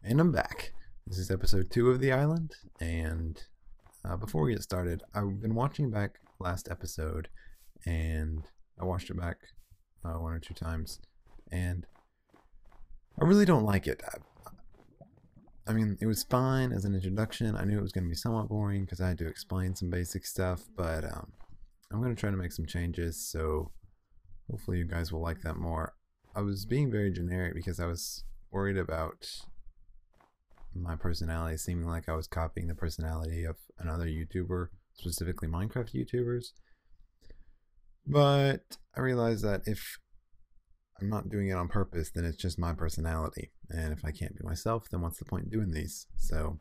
And I'm back. This is episode 2 of The Island, and before we get started, I've been watching back last episode, and I watched it back 1 or 2 times, and I really don't like it. I mean, it was fine as an introduction. I knew it was going to be somewhat boring because I had to explain some basic stuff, but I'm going to try to make some changes, so hopefully you guys will like that more. I was being very generic because I was worried about my personality seeming like I was copying the personality of another YouTuber, specifically Minecraft YouTubers. But I realized that if I'm not doing it on purpose, then it's just my personality. And if I can't be myself, then what's the point in doing these? So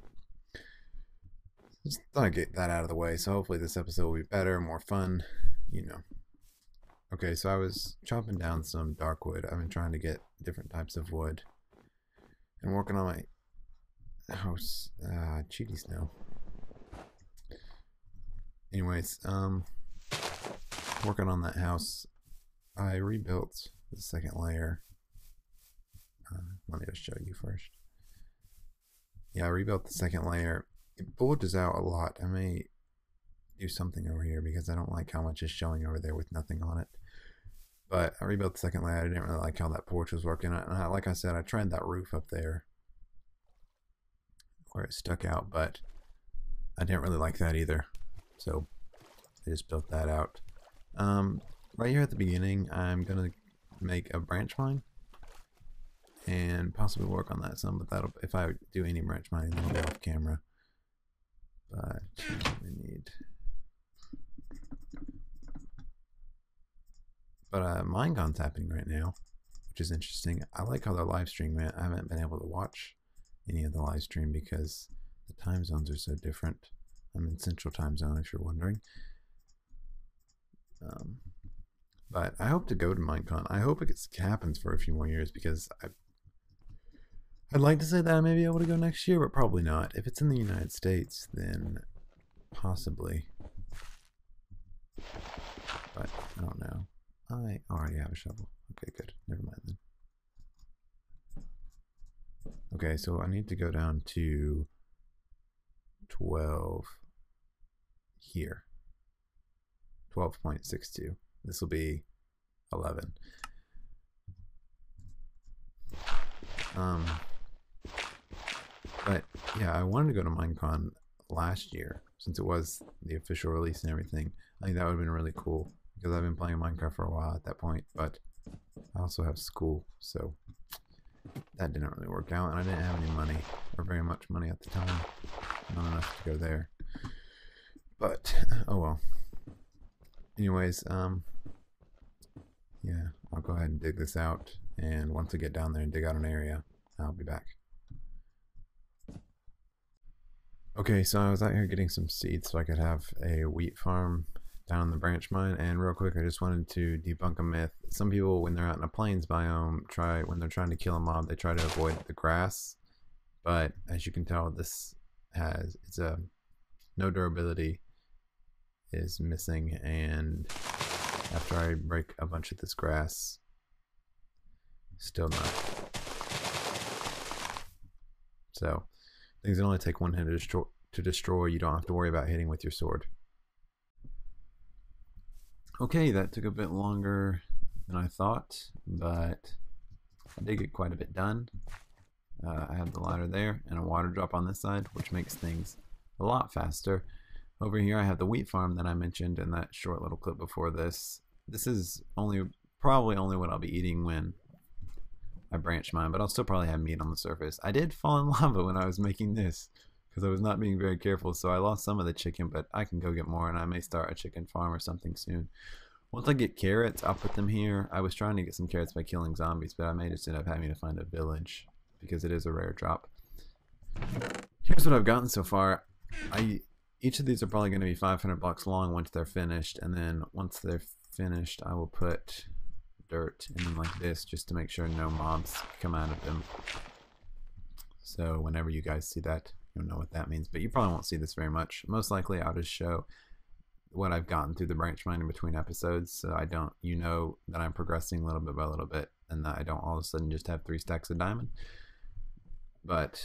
just thought I'd get that out of the way. So hopefully this episode will be better, more fun, you know. Okay, so I was chopping down some dark wood. I've been trying to get different types of wood and working on my house. Cheaty snow. Anyways, working on that house, I rebuilt the second layer. Let me just show you first. Yeah, I rebuilt the second layer. It bulges out a lot. I may do something over here because I don't like how much is showing over there with nothing on it. But I rebuilt the second layer. I didn't really like how that porch was working. And like I said, I tried that roof up there where it stuck out, but I didn't really like that either. So I just built that out. Right here at the beginning, I'm gonna make a branch mine and possibly work on that some, but that'll, if I do any branch mining, that'll be off camera. But we need, but Minecon's happening right now, which is interesting. I like how their live stream went. I haven't been able to watch any of the live stream because the time zones are so different. I'm in Central Time Zone, if you're wondering. But I hope to go to Minecon. I hope it happens for a few more years because I'd like to say that I may be able to go next year, but probably not. If it's in the United States, then possibly. But I don't know. I already have a shovel. Okay, good. Never mind then. Okay, so I need to go down to 12 here. 12.62. This will be 11. But yeah, I wanted to go to Minecon last year since it was the official release and everything. I think that would have been really cool because I've been playing Minecraft for a while at that point, but I also have school, so that didn't really work out, and I didn't have any money or very much money at the time. Not enough to go there. But oh well. Anyways, yeah, I'll go ahead and dig this out, and once I get down there and dig out an area, I'll be back. Okay, so I was out here getting some seeds so I could have a wheat farm down in the branch mine, and real quick, I just wanted to debunk a myth. Some people, when they're out in a plains biome, when they're trying to kill a mob, they try to avoid the grass, but as you can tell, this it's a no durability is missing, and after I break a bunch of this grass, still not. So things that only take one hit to destroy, you don't have to worry about hitting with your sword. Okay, that took a bit longer than I thought, but I did get quite a bit done. I have the ladder there and a water drop on this side, which makes things a lot faster. Over here I have the wheat farm that I mentioned in that short little clip before this. This is probably only what I'll be eating when I branch mine, but I'll still probably have meat on the surface. I did fall in lava when I was making this because I was not being very careful, so I lost some of the chicken, but I can go get more, and I may start a chicken farm or something soon. Once I get carrots, I'll put them here. I was trying to get some carrots by killing zombies, but I may just end up having to find a village because it is a rare drop. Here's what I've gotten so far. Each of these are probably going to be 500 blocks long once they're finished, and then once they're finished, I will put dirt in them like this just to make sure no mobs come out of them. So whenever you guys see that, you'll know what that means, but you probably won't see this very much. Most likely I'll just show what I've gotten through the branch mine in between episodes, so I don't, you know, that I'm progressing little bit by little bit, and that I don't all of a sudden just have 3 stacks of diamond. But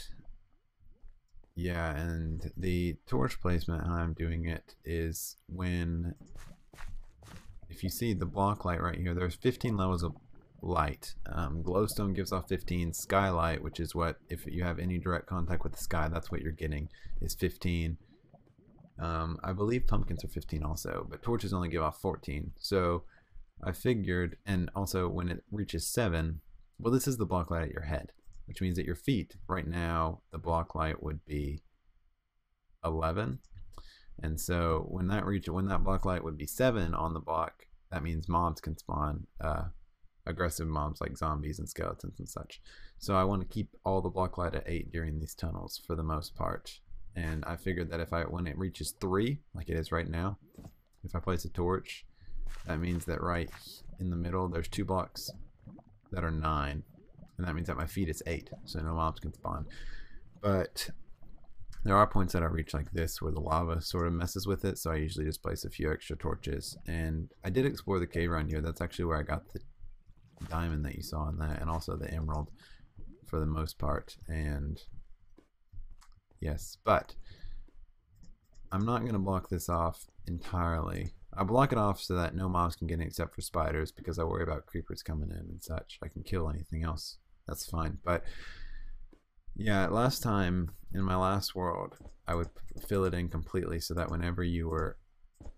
yeah, and the torch placement, how I'm doing it is when, if you see the block light right here, there's 15 levels of light. Glowstone gives off 15. Skylight, which is what, if you have any direct contact with the sky, that's what you're getting, is 15. I believe pumpkins are 15 also, but torches only give off 14. So I figured, and also when it reaches 7, well, this is the block light at your head, which means at your feet right now the block light would be 11. And so when that block light would be 7 on the block, that means mobs can spawn, aggressive mobs like zombies and skeletons and such. So I want to keep all the block light at 8 during these tunnels for the most part. And I figured that when it reaches 3, like it is right now, if I place a torch, that means that right in the middle there's 2 blocks that are 9, and that means at my feet it's 8, so no mobs can spawn. But there are points that I reach like this where the lava sort of messes with it, so I usually just place a few extra torches. And I did explore the cave around here. That's actually where I got the diamond that you saw in that, and also the emerald for the most part. And yes, but I'm not going to block this off entirely. I block it off so that no mobs can get in except for spiders, because I worry about creepers coming in and such. I can kill anything else, that's fine. But yeah, last time in my last world I would fill it in completely so that whenever you were,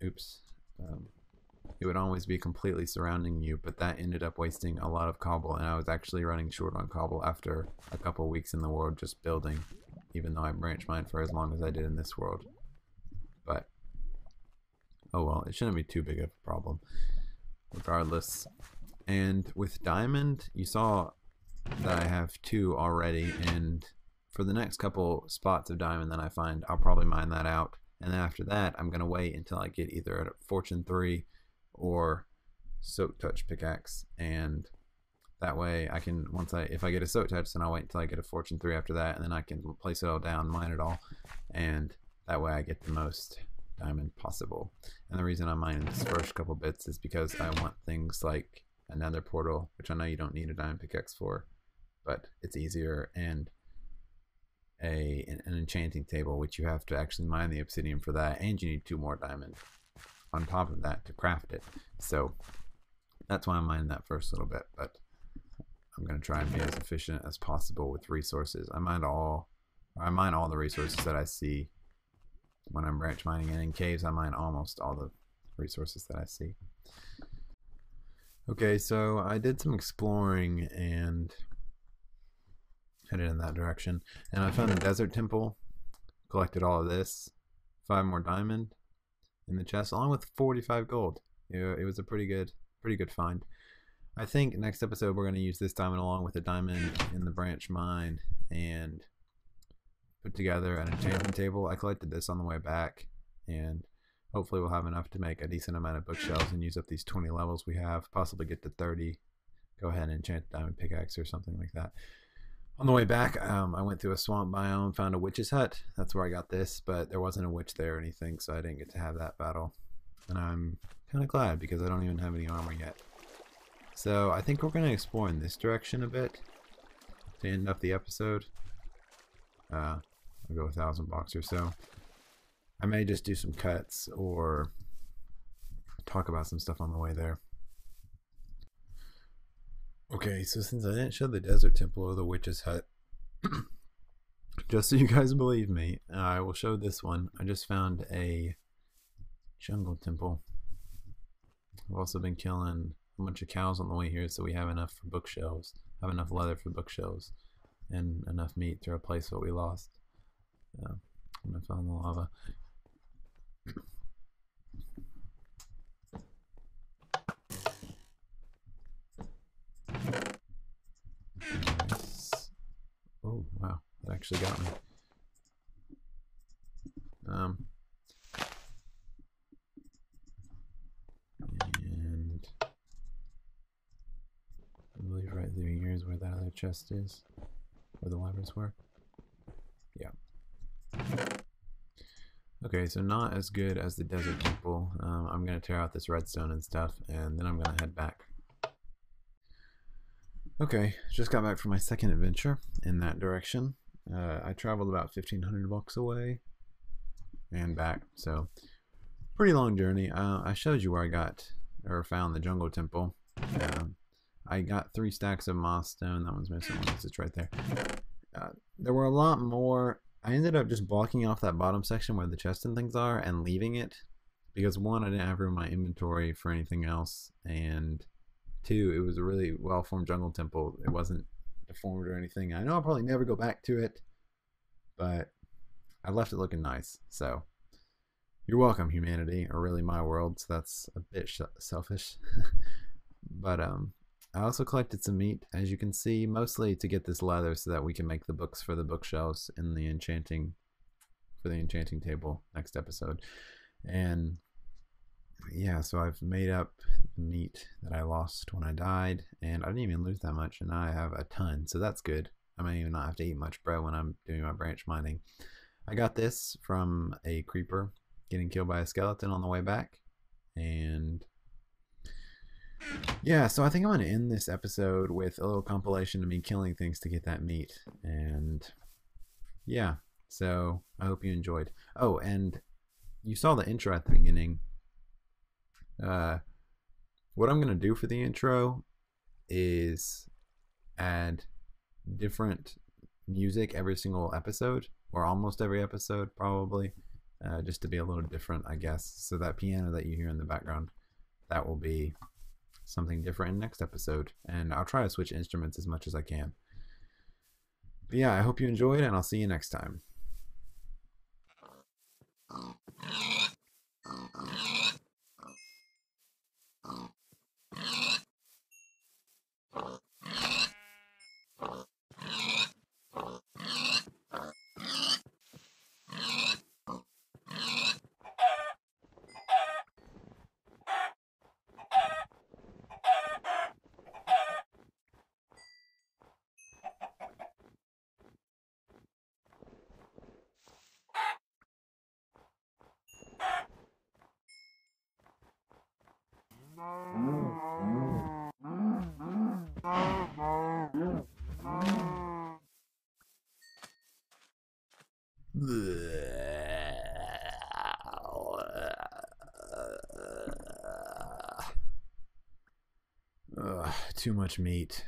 it would always be completely surrounding you, but that ended up wasting a lot of cobble, and I was actually running short on cobble after a couple weeks in the world just building, even though I branch mined for as long as I did in this world. But oh well, it shouldn't be too big of a problem regardless. And with diamond, you saw that I have 2 already, and for the next couple spots of diamond that I find, I'll probably mine that out, and then after that I'm gonna wait until I get either a fortune 3 or soak touch pickaxe, and that way I can, if I get a soak touch, then I'll wait until I get a fortune 3 after that, and then I can place it all down, mine it all, and that way I get the most diamond possible. And the reason I'm mining this first couple bits is because I want things like another portal, which I know you don't need a diamond pickaxe for, but it's easier, and an enchanting table, which you have to actually mine the obsidian for that, and you need 2 more diamond on top of that to craft it. So that's why I'm mining that first little bit, but I'm going to try and be as efficient as possible with resources. I mine all the resources that I see when I'm branch mining, and in caves I mine almost all the resources that I see. Okay, so I did some exploring and headed in that direction, and I found a desert temple, collected all of this, 5 more diamond in the chest, along with 45 gold. It was a pretty good find. I think next episode we're going to use this diamond along with a diamond in the branch mine and put together an enchanting table. I collected this on the way back, and hopefully we'll have enough to make a decent amount of bookshelves and use up these 20 levels we have, possibly get to 30, go ahead and enchant a diamond pickaxe or something like that. On the way back, I went through a swamp biome, found a witch's hut. That's where I got this, but there wasn't a witch there or anything, so I didn't get to have that battle. And I'm kind of glad, because I don't even have any armor yet. So I think we're going to explore in this direction a bit to end up the episode. I'll go 1,000 blocks or so. I may just do some cuts or talk about some stuff on the way there. Okay, so since I didn't show the desert temple or the witch's hut, just so you guys believe me, I will show this one. I just found a jungle temple. I've also been killing a bunch of cows on the way here, so we have enough for bookshelves. Have enough leather for bookshelves and enough meat to replace what we lost. I'm gonna find the lava. Nice. Oh wow, that actually got me. And I believe right through here is where that other chest is, where the levers were. Yeah. Okay, so not as good as the desert temple. I'm gonna tear out this redstone and stuff, and then I'm gonna head back. Okay, just got back from my second adventure in that direction, I traveled about 1,500 walks away and back, so pretty long journey. I showed you where I got or found the jungle temple. I got 3 stacks of moss stone. That one's missing. It's right there. There were a lot more. I ended up just blocking off that bottom section where the chest and things are and leaving it because 1, I didn't have room in my inventory for anything else, and 2, it was a really well-formed jungle temple. It wasn't deformed or anything. I know I'll probably never go back to it, but I left it looking nice. So you're welcome, humanity, or really my world. So that's a bit selfish. But I also collected some meat, as you can see, mostly to get this leather so that we can make the books for the bookshelves in the enchanting table next episode. And yeah, so I've made up the meat that I lost when I died, and I didn't even lose that much, and now I have a ton, so that's good. I may even not have to eat much bread when I'm doing my branch mining. I got this from a creeper getting killed by a skeleton on the way back, and yeah, so I think I'm going to end this episode with a little compilation of me killing things to get that meat, and yeah, so I hope you enjoyed. Oh, and you saw the intro at the beginning. What I'm going to do for the intro is add different music every single episode, or almost every episode probably, just to be a little different, I guess. So that piano that you hear in the background, that will be something different in next episode, and I'll try to switch instruments as much as I can. But yeah, I hope you enjoyed, and I'll see you next time. Ugh, too much meat.